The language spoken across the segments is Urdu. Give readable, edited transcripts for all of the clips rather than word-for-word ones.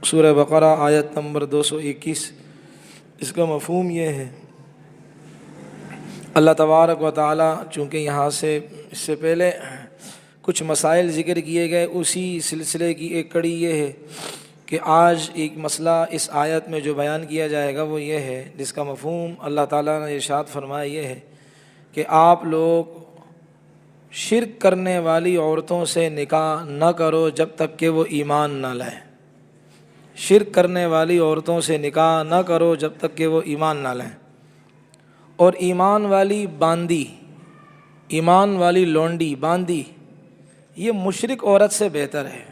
سورہ بقرہ آیت نمبر 221۔ اس کا مفہوم یہ ہے، اللہ تبارک و تعالیٰ چونکہ یہاں سے اس سے پہلے کچھ مسائل ذکر کیے گئے، اسی سلسلے کی ایک کڑی یہ ہے کہ آج ایک مسئلہ اس آیت میں جو بیان کیا جائے گا وہ یہ ہے، جس کا مفہوم اللہ تعالیٰ نے ارشاد فرمایا یہ ہے کہ آپ لوگ شرک کرنے والی عورتوں سے نکاح نہ کرو جب تک کہ وہ ایمان نہ لائیں۔ شرک کرنے والی عورتوں سے نکاح نہ کرو جب تک کہ وہ ایمان نہ لائیں۔ اور ایمان والی باندی، ایمان والی لونڈی باندی، یہ مشرک عورت سے بہتر ہے،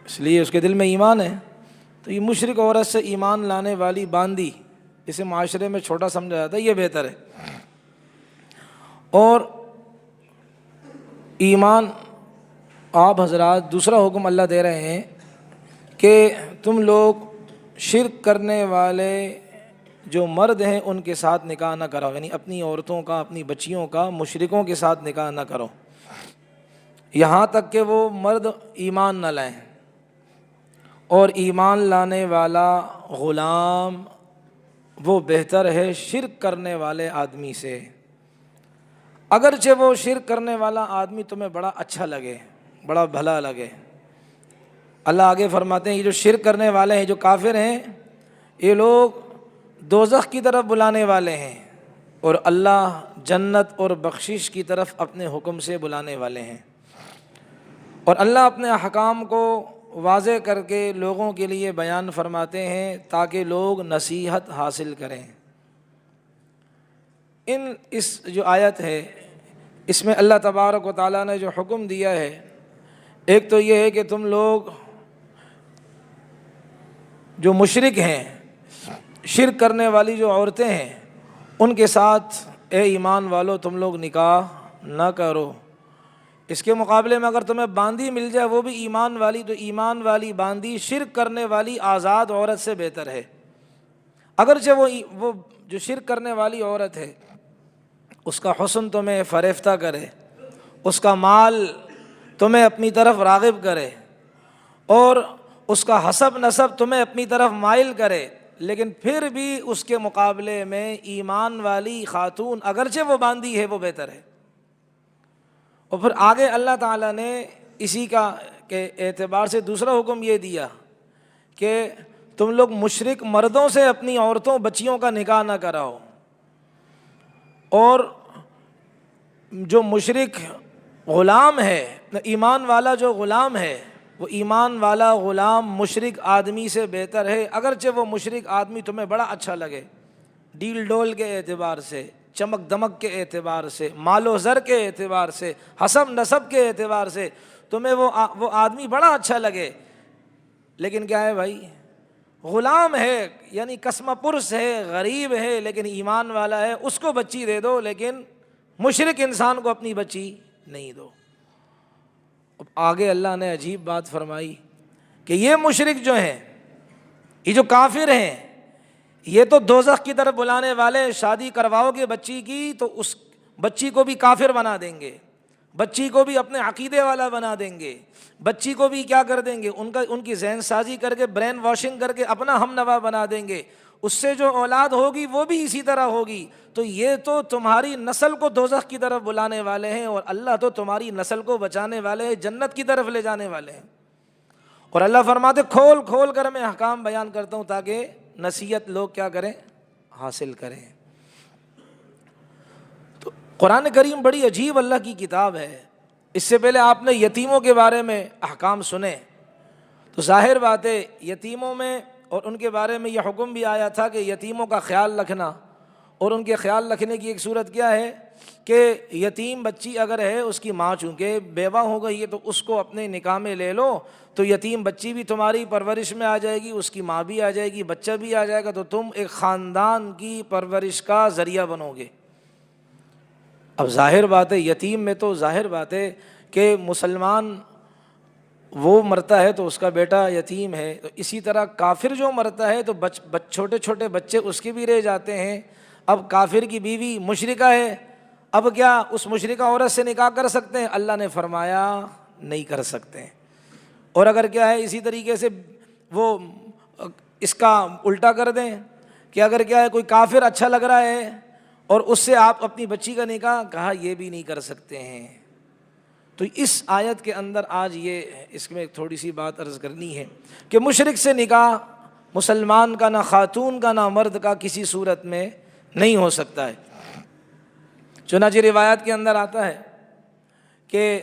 اس لیے اس کے دل میں ایمان ہے، تو یہ مشرک عورت سے ایمان لانے والی باندی، اسے معاشرے میں چھوٹا سمجھا جاتا ہے، یہ بہتر ہے۔ اور ایمان، آپ حضرات دوسرا حکم اللہ دے رہے ہیں کہ تم لوگ شرک کرنے والے جو مرد ہیں ان کے ساتھ نکاح نہ کرو، یعنی اپنی عورتوں کا، اپنی بچیوں کا مشرکوں کے ساتھ نکاح نہ کرو یہاں تک کہ وہ مرد ایمان نہ لائیں۔ اور ایمان لانے والا غلام وہ بہتر ہے شرک کرنے والے آدمی سے، اگرچہ وہ شرک کرنے والا آدمی تمہیں بڑا اچھا لگے، بڑا بھلا لگے۔ اللہ آگے فرماتے ہیں یہ جو شرک کرنے والے ہیں، جو کافر ہیں، یہ لوگ دوزخ کی طرف بلانے والے ہیں، اور اللہ جنت اور بخشش کی طرف اپنے حکم سے بلانے والے ہیں۔ اور اللہ اپنے احکام کو واضح کر کے لوگوں کے لیے بیان فرماتے ہیں تاکہ لوگ نصیحت حاصل کریں۔ اس جو آیت ہے اس میں اللہ تبارک و تعالیٰ نے جو حکم دیا ہے، ایک تو یہ ہے کہ تم لوگ جو مشرک ہیں، شرک کرنے والی جو عورتیں ہیں، ان کے ساتھ اے ایمان والو تم لوگ نکاح نہ کرو۔ اس کے مقابلے میں اگر تمہیں باندی مل جائے وہ بھی ایمان والی، تو ایمان والی باندی شرک کرنے والی آزاد عورت سے بہتر ہے، اگرچہ وہ جو شرک کرنے والی عورت ہے اس کا حسن تمہیں فریفتہ کرے، اس کا مال تمہیں اپنی طرف راغب کرے، اور اس کا حسب نسب تمہیں اپنی طرف مائل کرے، لیکن پھر بھی اس کے مقابلے میں ایمان والی خاتون اگرچہ وہ باندی ہے وہ بہتر ہے۔ اور پھر آگے اللہ تعالیٰ نے اسی کا کے اعتبار سے دوسرا حکم یہ دیا کہ تم لوگ مشرک مردوں سے اپنی عورتوں بچیوں کا نکاح نہ کراؤ، اور جو مشرک غلام ہے، ایمان والا جو غلام ہے، وہ ایمان والا غلام مشرک آدمی سے بہتر ہے، اگرچہ وہ مشرک آدمی تمہیں بڑا اچھا لگے، ڈیل ڈول کے اعتبار سے، چمک دمک کے اعتبار سے، مال و زر کے اعتبار سے، حسب نسب کے اعتبار سے تمہیں وہ آدمی بڑا اچھا لگے، لیکن کیا ہے بھائی، غلام ہے، یعنی قسم پرس ہے، غریب ہے، لیکن ایمان والا ہے، اس کو بچی دے دو، لیکن مشرک انسان کو اپنی بچی نہیں دو۔ اب آگے اللہ نے عجیب بات فرمائی کہ یہ مشرک جو ہیں، یہ جو کافر ہیں، یہ تو دوزخ کی طرف بلانے والے، شادی کرواؤ گے بچی کی تو اس بچی کو بھی کافر بنا دیں گے، بچی کو بھی اپنے عقیدے والا بنا دیں گے، بچی کو بھی کیا کر دیں گے، ان کی ذہن سازی کر کے، برین واشنگ کر کے اپنا ہم نوا بنا دیں گے، اس سے جو اولاد ہوگی وہ بھی اسی طرح ہوگی۔ تو یہ تو تمہاری نسل کو دوزخ کی طرف بلانے والے ہیں، اور اللہ تو تمہاری نسل کو بچانے والے ہیں، جنت کی طرف لے جانے والے ہیں۔ اور اللہ فرماتے کھول کھول کر میں احکام بیان کرتا ہوں تاکہ نصیحت لوگ کیا کریں، حاصل کریں۔ تو قرآن کریم بڑی عجیب اللہ کی کتاب ہے۔ اس سے پہلے آپ نے یتیموں کے بارے میں احکام سنے، تو ظاہر بات ہے یتیموں میں اور ان کے بارے میں یہ حکم بھی آیا تھا کہ یتیموں کا خیال رکھنا، اور ان کے خیال رکھنے کی ایک صورت کیا ہے کہ یتیم بچی اگر ہے، اس کی ماں چونکہ بیوہ ہو گئی ہے تو اس کو اپنے نکاح میں لے لو، تو یتیم بچی بھی تمہاری پرورش میں آ جائے گی، اس کی ماں بھی آ جائے گی، بچہ بھی آ جائے گا، تو تم ایک خاندان کی پرورش کا ذریعہ بنو گے۔ اب ظاہر بات ہے یتیم میں تو ظاہر بات ہے کہ مسلمان وہ مرتا ہے تو اس کا بیٹا یتیم ہے، تو اسی طرح کافر جو مرتا ہے تو چھوٹے چھوٹے بچے اس کے بھی رہ جاتے ہیں۔ اب کافر کی بیوی مشرکہ ہے، اب کیا اس مشرکہ عورت سے نکاح کر سکتے ہیں؟ اللہ نے فرمایا نہیں کر سکتے۔ اور اگر کیا ہے اسی طریقے سے وہ اس کا الٹا کر دیں کہ اگر کیا ہے کوئی کافر اچھا لگ رہا ہے اور اس سے آپ اپنی بچی کا نکاح، کہا یہ بھی نہیں کر سکتے ہیں۔ تو اس آیت کے اندر آج اس میں تھوڑی سی بات عرض کرنی ہے کہ مشرک سے نکاح مسلمان کا، نہ خاتون کا نہ مرد کا، کسی صورت میں نہیں ہو سکتا ہے۔ چنانچہ روایات کے اندر آتا ہے کہ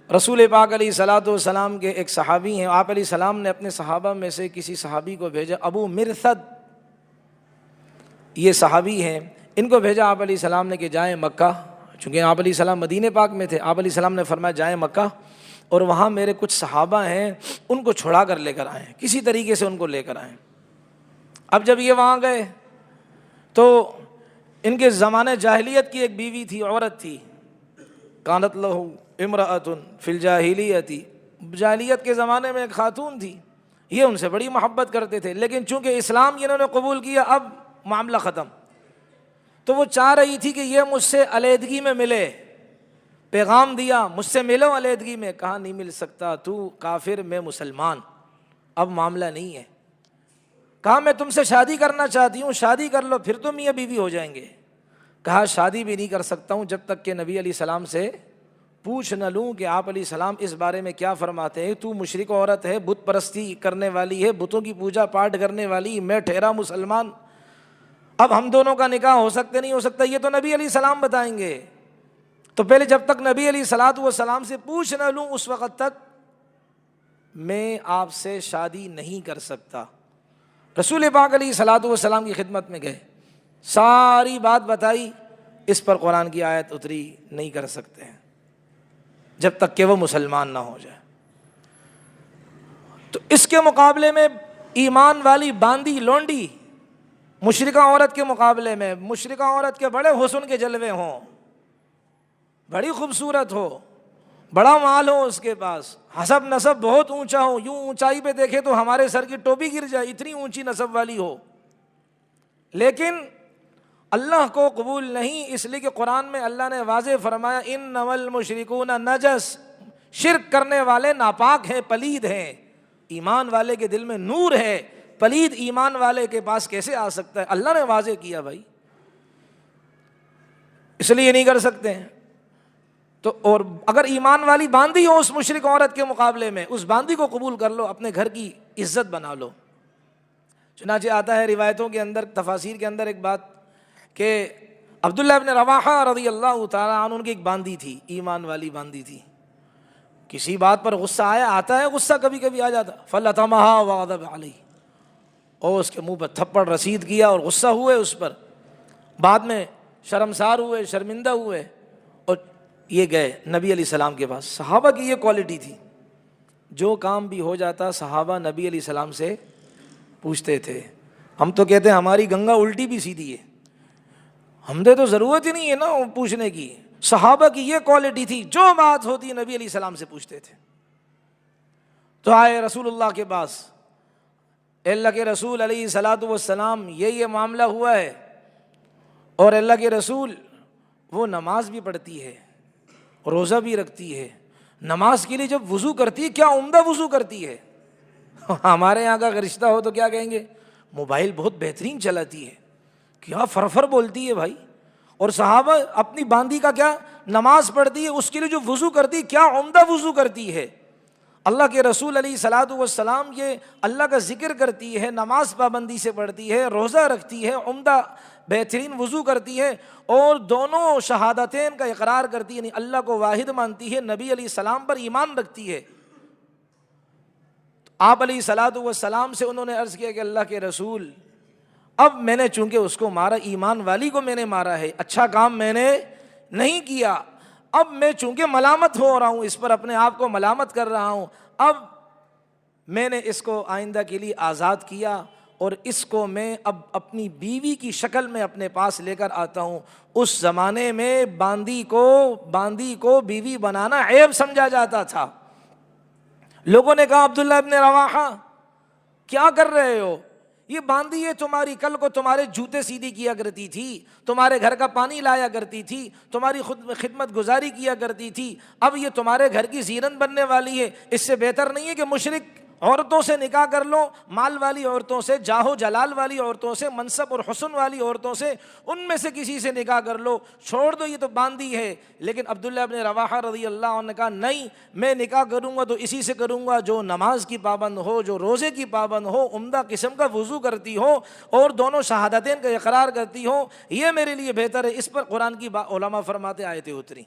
رسول پاک علیہ الصلاۃ والسلام کے ایک صحابی ہیں، آپ علیہ السلام نے اپنے صحابہ میں سے کسی صحابی کو بھیجا، ابو مرثد یہ صحابی ہیں، ان کو بھیجا آپ علیہ السلام نے کہ جائیں مکہ، چونکہ آپ علیہ السلام مدینہ پاک میں تھے۔ آپ علیہ السلام نے فرمایا جائیں مکہ اور وہاں میرے کچھ صحابہ ہیں، ان کو چھڑا کر لے کر آئیں، کسی طریقے سے ان کو لے کر آئیں۔ اب جب یہ وہاں گئے تو ان کے زمانے جاہلیت کی ایک بیوی تھی، عورت تھی، کانت لہو امرأۃ فی الجاہلیۃ، جاہلیت کے زمانے میں ایک خاتون تھی، یہ ان سے بڑی محبت کرتے تھے، لیکن چونکہ اسلام انہوں نے قبول کیا اب معاملہ ختم، تو وہ چاہ رہی تھی کہ یہ مجھ سے علیحدگی میں ملے، پیغام دیا مجھ سے ملو علیحدگی میں، کہا نہیں مل سکتا، تو کافر میں مسلمان، اب معاملہ نہیں ہے۔ کہا میں تم سے شادی کرنا چاہتی ہوں، شادی کر لو پھر تو میاں بیوی ہو جائیں گے۔ کہا شادی بھی نہیں کر سکتا ہوں جب تک کہ نبی علیہ السلام سے پوچھ نہ لوں کہ آپ علیہ السلام اس بارے میں کیا فرماتے ہیں۔ تو مشرک عورت ہے، بت پرستی کرنے والی ہے، بتوں کی پوجا پاٹ کرنے والی، میں ٹھہرا مسلمان، اب ہم دونوں کا نکاح ہو سکتے نہیں ہو سکتا، یہ تو نبی علیہ السلام بتائیں گے۔ تو پہلے جب تک نبی علیہ الصلاۃ والسلام سے پوچھ نہ لوں اس وقت تک میں آپ سے شادی نہیں کر سکتا۔ رسول پاک علیہ الصلاۃ والسلام کی خدمت میں گئے، ساری بات بتائی، اس پر قرآن کی آیت اتری نہیں کر سکتے ہیں جب تک کہ وہ مسلمان نہ ہو جائے۔ تو اس کے مقابلے میں ایمان والی باندی لونڈی مشرکہ عورت کے مقابلے میں، مشرکہ عورت کے بڑے حسن کے جلوے ہوں، بڑی خوبصورت ہو، بڑا مال ہو اس کے پاس، حسب نسب بہت اونچا ہو، یوں اونچائی پہ دیکھے تو ہمارے سر کی ٹوپی گر جائے، اتنی اونچی نسب والی ہو، لیکن اللہ کو قبول نہیں، اس لیے کہ قرآن میں اللہ نے واضح فرمایا انما المشرکون نجس، شرک کرنے والے ناپاک ہیں، پلید ہیں۔ ایمان والے کے دل میں نور ہے، پلید ایمان والے کے پاس کیسے آ سکتا ہے؟ اللہ نے واضح کیا بھائی، اس لیے نہیں کر سکتے ہیں۔ تو اور اگر ایمان والی باندی ہو اس مشرک عورت کے مقابلے میں، اس باندی کو قبول کر لو، اپنے گھر کی عزت بنا لو۔ چنانچہ آتا ہے روایتوں کے اندر، تفاسیر کے اندر ایک بات کہ عبداللہ ابن رواحہ رضی اللہ تعالیٰ عنہ، ان کی ایک باندی تھی، ایمان والی باندی تھی، کسی بات پر غصہ آتا ہے غصہ کبھی کبھی آ جاتا، فلطمہا وغضب علیہ، اور اس کے منہ پر تھپڑ رسید کیا اور غصہ ہوئے اس پر، بعد میں شرمسار ہوئے، شرمندہ ہوئے، اور یہ گئے نبی علیہ السلام کے پاس۔ صحابہ کی یہ کوالٹی تھی، جو کام بھی ہو جاتا صحابہ نبی علیہ السلام سے پوچھتے تھے۔ ہم تو کہتے ہیں ہماری گنگا الٹی بھی سیدھی ہے، ہم تو ضرورت ہی نہیں ہے نا پوچھنے کی۔ صحابہ کی یہ کوالٹی تھی، جو بات ہوتی نبی علیہ السلام سے پوچھتے تھے۔ تو آئے رسول اللہ کے پاس، اللہ کے رسول علیہ الصلاۃ والسلام یہ معاملہ ہوا ہے، اور اللہ کے رسول وہ نماز بھی پڑھتی ہے، روزہ بھی رکھتی ہے، نماز کے لیے جب وضو کرتی ہے کیا عمدہ وضو کرتی ہے، ہمارے یہاں کا رشتہ ہو تو کیا کہیں گے موبائل بہت بہترین چلاتی ہے، کیا فرفر بولتی ہے بھائی۔ اور صحابہ اپنی باندی کا کیا نماز پڑھتی ہے، اس کے لیے جو وضو کرتی ہے کیا عمدہ وضو کرتی ہے۔ اللہ کے رسول علیہ الصلاۃ والسلام یہ اللہ کا ذکر کرتی ہے، نماز پابندی سے پڑھتی ہے، روزہ رکھتی ہے، عمدہ بہترین وضو کرتی ہے، اور دونوں شہادتین کا اقرار کرتی ہے، یعنی اللہ کو واحد مانتی ہے، نبی علیہ السلام پر ایمان رکھتی ہے۔ آپ علیہ الصلاۃ والسلام سے انہوں نے عرض کیا کہ اللہ کے رسول، اب میں نے چونکہ اس کو مارا، ایمان والی کو میں نے مارا ہے، اچھا کام میں نے نہیں کیا، اب میں چونکہ ملامت ہو رہا ہوں، اس پر اپنے آپ کو ملامت کر رہا ہوں، اب میں نے اس کو آئندہ کے لیے آزاد کیا، اور اس کو میں اب اپنی بیوی کی شکل میں اپنے پاس لے کر آتا ہوں۔ اس زمانے میں باندی کو بیوی بنانا عیب سمجھا جاتا تھا۔ لوگوں نے کہا عبداللہ ابن رواحہ کیا کر رہے ہو، یہ باندی ہے تمہاری، کل کو تمہارے جوتے سیدھی کیا کرتی تھی، تمہارے گھر کا پانی لایا کرتی تھی، تمہاری خدمت گزاری کیا کرتی تھی، اب یہ تمہارے گھر کی زینت بننے والی ہے، اس سے بہتر نہیں ہے کہ مشرک عورتوں سے نکاح کر لو، مال والی عورتوں سے، جاہ و جلال والی عورتوں سے، منصب اور حسن والی عورتوں سے، ان میں سے کسی سے نکاح کر لو، چھوڑ دو یہ تو باندھی ہے۔ لیکن عبداللہ ابن رواحہ رضی اللہ عنہ نے کہا نہیں، میں نکاح کروں گا تو اسی سے کروں گا جو نماز کی پابند ہو، جو روزے کی پابند ہو، عمدہ قسم کا وضو کرتی ہو اور دونوں شہادتین کا اقرار کرتی ہو، یہ میرے لیے بہتر ہے۔ اس پر قرآن کی علماء فرماتے آیتیں اتری۔